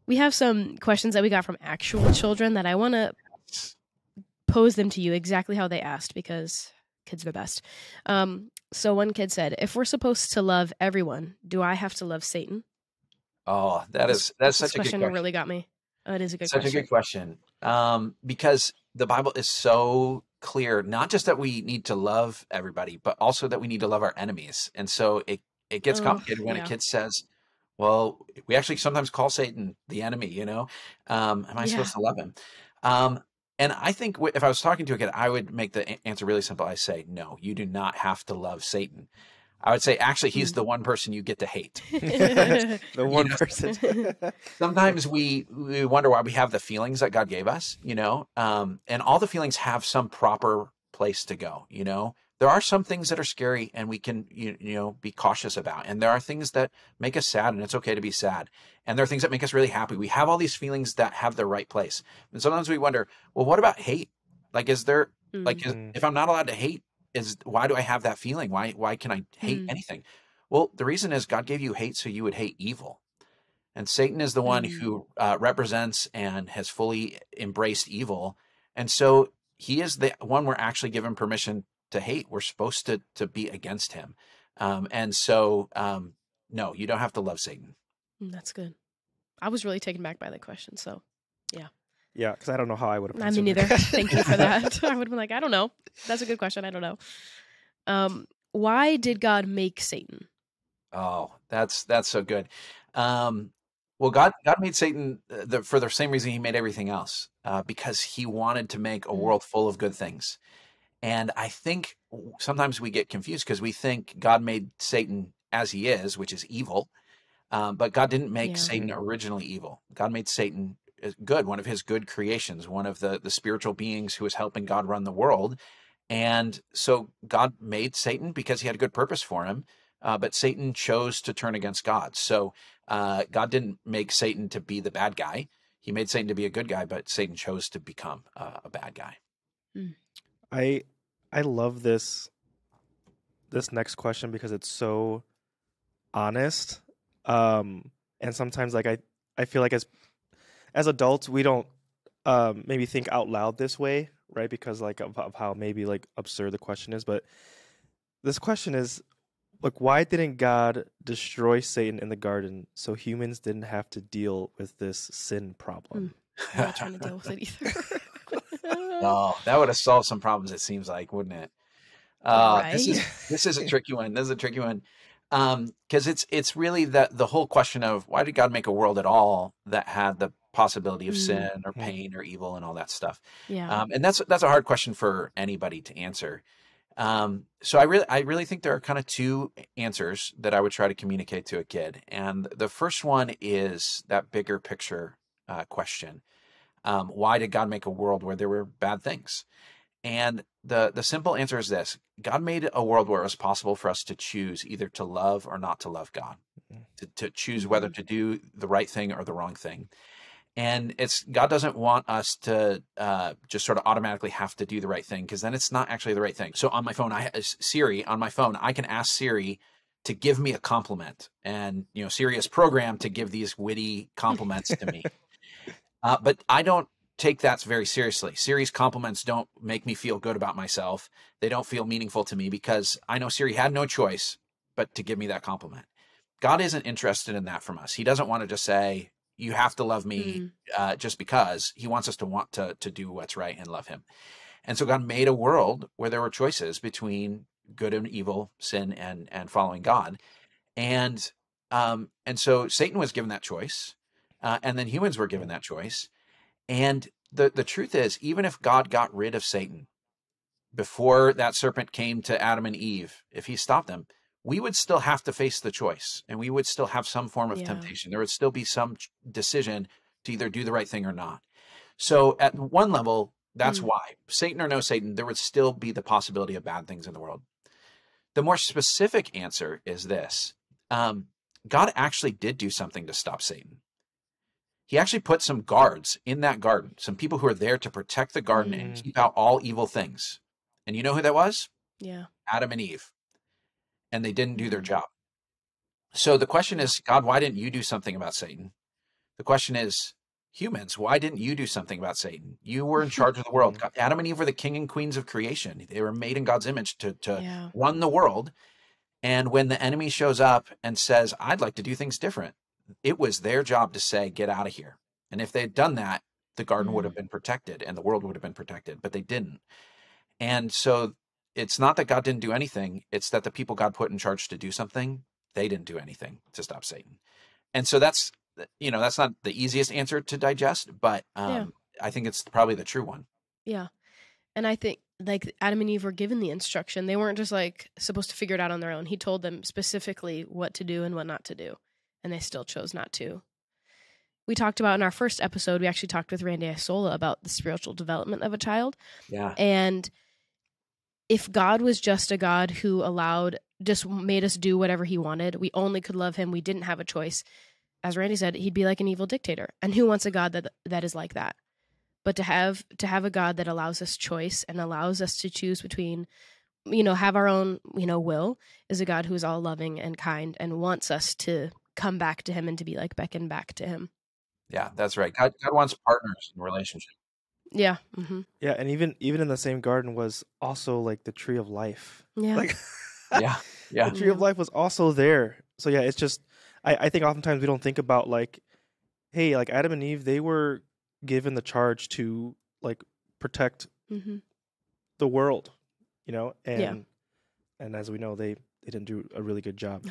We have some questions that we got from actual children that I want to pose them to you exactly how they asked, because kids are the best. So one kid said, if we're supposed to love everyone, do I have to love Satan? Oh, that's This such a good question question. really got me. It is a good Such a question. good question. Because the Bible is so clear, not just that we need to love everybody, but also that we need to love our enemies. And so it gets complicated when a Yeah. kid says, well, we actually sometimes call Satan the enemy, you know? Am I Yeah. supposed to love him? And I think if I was talking to a kid, I would make the answer really simple. I say, no, you do not have to love Satan. I would say, actually, he's the one person you get to hate. The one person. Sometimes we wonder why we have the feelings that God gave us, you know, and all the feelings have some proper place to go, you know. There are some things that are scary and we can, you know, be cautious about. And there are things that make us sad, and it's okay to be sad. And there are things that make us really happy. We have all these feelings that have the right place. And sometimes we wonder, well, what about hate? Like, is there, if I'm not allowed to hate, why do I have that feeling? Why can I hate anything? Well, the reason is God gave you hate so you would hate evil. And Satan is the one who represents and has fully embraced evil. And so he is the one we're actually given permission to hate. We're supposed to be against him. And so, no, you don't have to love Satan. That's good. I was really taken back by the question. So, yeah. Yeah, because I don't know how I would have. I mean, neither. Thank you for that. I would have been like, I don't know. That's a good question. I don't know. Why did God make Satan? Oh, that's so good. Well, God made Satan for the same reason he made everything else, because he wanted to make a world full of good things. And I think sometimes we get confused because we think God made Satan as he is, which is evil. But God didn't make Satan originally evil. God made Satan good, one of his good creations, one of the spiritual beings who was helping God run the world. And so God made Satan because he had a good purpose for him. But Satan chose to turn against God. So God didn't make Satan to be the bad guy. He made Satan to be a good guy, but Satan chose to become a bad guy. I love this next question because it's so honest. And sometimes like I feel like as adults we don't maybe think out loud this way, right? Because like of how maybe like absurd the question is. But this question is, like, why didn't God destroy Satan in the garden so humans didn't have to deal with this sin problem? I'm not trying to deal with it either. No, that would have solved some problems, it seems like, wouldn't it? Right. This is a tricky one. This is a tricky one. Because it's really the whole question of why did God make a world at all that had the possibility of sin or pain or evil and all that stuff. Yeah. And that's a hard question for anybody to answer. So I really think there are kind of two answers that I would try to communicate to a kid. And the first one is that bigger picture question. Why did God make a world where there were bad things? And the simple answer is this: God made a world where it was possible for us to choose either to love or not to love God, to choose whether to do the right thing or the wrong thing. And God doesn't want us to just sort of automatically have to do the right thing, because then it's not actually the right thing. So on my phone, I can ask Siri to give me a compliment, and Siri is programmed to give these witty compliments to me. But I don't take that very seriously. Siri's compliments don't make me feel good about myself. They don't feel meaningful to me because I know Siri had no choice but to give me that compliment. God isn't interested in that from us. He doesn't want to just say, you have to love me just because. He wants us to want to do what's right and love him. And so God made a world where there were choices between good and evil, sin and following God. And so Satan was given that choice. And then humans were given that choice. And the truth is, even if God got rid of Satan before that serpent came to Adam and Eve, if he stopped them, we would still have to face the choice, and we would still have some form of temptation. There would still be some decision to either do the right thing or not. So at one level, that's why. Satan or no Satan, there would still be the possibility of bad things in the world. The more specific answer is this. God actually did do something to stop Satan. He actually put some guards in that garden, some people who are there to protect the garden and keep out all evil things. And you know who that was? Yeah. Adam and Eve. And they didn't do their job. So the question is, God, why didn't you do something about Satan? The question is, humans, why didn't you do something about Satan? You were in charge of the world. Adam and Eve were the king and queens of creation. They were made in God's image to Yeah. run the world. And when the enemy shows up and says, I'd like to do things different, it was their job to say, get out of here. And if they'd done that, the garden would have been protected and the world would have been protected, but they didn't. And so it's not that God didn't do anything. It's that the people God put in charge to do something, they didn't do anything to stop Satan. And so that's not the easiest answer to digest, but I think it's probably the true one. Yeah. And I think like Adam and Eve were given the instruction. They weren't just like supposed to figure it out on their own. He told them specifically what to do and what not to do. And they still chose not to. We talked about in our first episode, we actually talked with Randy Isola about the spiritual development of a child. Yeah. And if God was just a God who just made us do whatever he wanted, we only could love him, we didn't have a choice, as Randy said, he'd be like an evil dictator. And who wants a God that is like that? But to have a God that allows us choice and allows us to choose between, have our own, will, is a God who is all loving and kind and wants us to come back to him and to be like beckoned back to him. Yeah, that's right. God wants partners in relationship. Yeah. Mm-hmm. Yeah, and even in the same garden was also like the tree of life. Yeah. Like, yeah. The tree of life was also there. So yeah, it's just I think oftentimes we don't think about like, hey, like Adam and Eve, they were given the charge to like protect the world, and as we know, they didn't do a really good job.